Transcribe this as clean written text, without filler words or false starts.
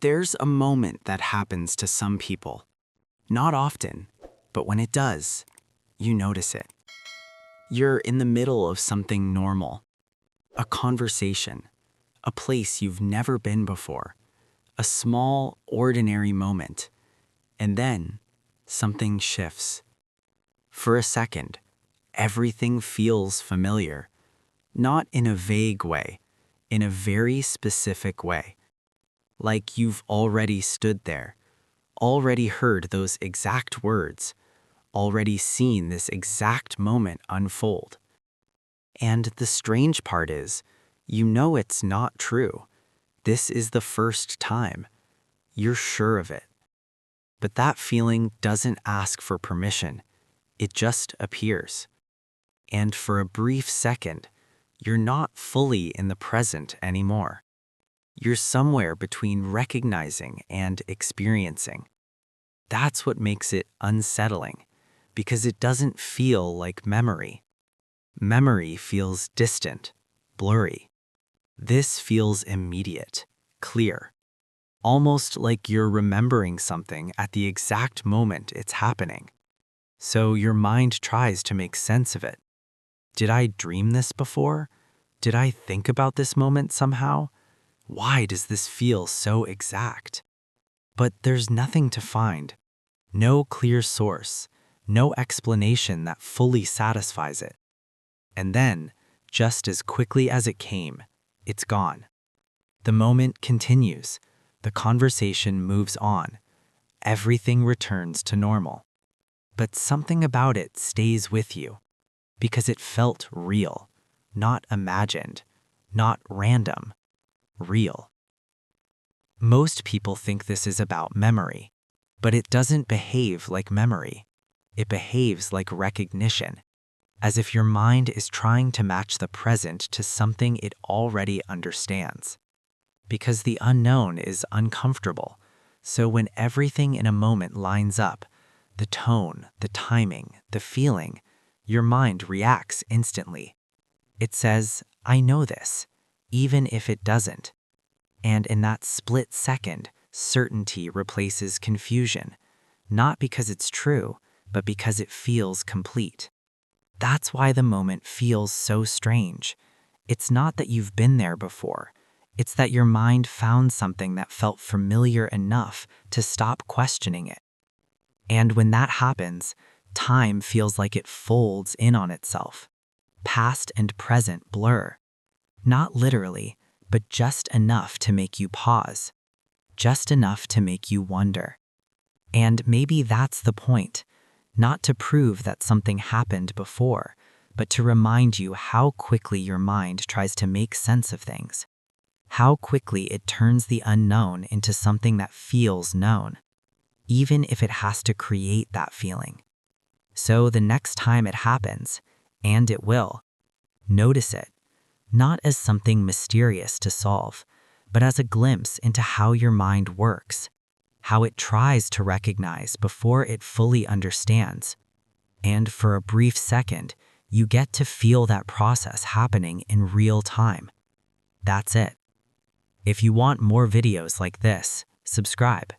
There's a moment that happens to some people. Not often, but when it does, you notice it. You're in the middle of something normal. A conversation, a place you've never been before, a small, ordinary moment. And then, something shifts. For a second, everything feels familiar. Not in a vague way, in a very specific way. Like you've already stood there, already heard those exact words, already seen this exact moment unfold. And the strange part is, you know it's not true. This is the first time. You're sure of it. But that feeling doesn't ask for permission. It just appears. And for a brief second, you're not fully in the present anymore. You're somewhere between recognizing and experiencing. That's what makes it unsettling, because it doesn't feel like memory. Memory feels distant, blurry. This feels immediate, clear. Almost like you're remembering something at the exact moment it's happening. So your mind tries to make sense of it. Did I dream this before? Did I think about this moment somehow? Why does this feel so exact? But there's nothing to find. No clear source, no explanation that fully satisfies it. And then, just as quickly as it came, it's gone. The moment continues. The conversation moves on. Everything returns to normal. But something about it stays with you, because it felt real, not imagined, not random, real. Most people think this is about memory, but it doesn't behave like memory. It behaves like recognition, as if your mind is trying to match the present to something it already understands. Because the unknown is uncomfortable, so when everything in a moment lines up, the tone, the timing, the feeling, your mind reacts instantly. It says, I know this, even if it doesn't. And in that split second, certainty replaces confusion, not because it's true, but because it feels complete. That's why the moment feels so strange. It's not that you've been there before. It's that your mind found something that felt familiar enough to stop questioning it. And when that happens, time feels like it folds in on itself. Past and present blur. Not literally, but just enough to make you pause. Just enough to make you wonder. And maybe that's the point. Not to prove that something happened before, but to remind you how quickly your mind tries to make sense of things. How quickly it turns the unknown into something that feels known, even if it has to create that feeling. So the next time it happens, and it will, notice it, not as something mysterious to solve, but as a glimpse into how your mind works, how it tries to recognize before it fully understands. And for a brief second, you get to feel that process happening in real time. That's it. If you want more videos like this, subscribe.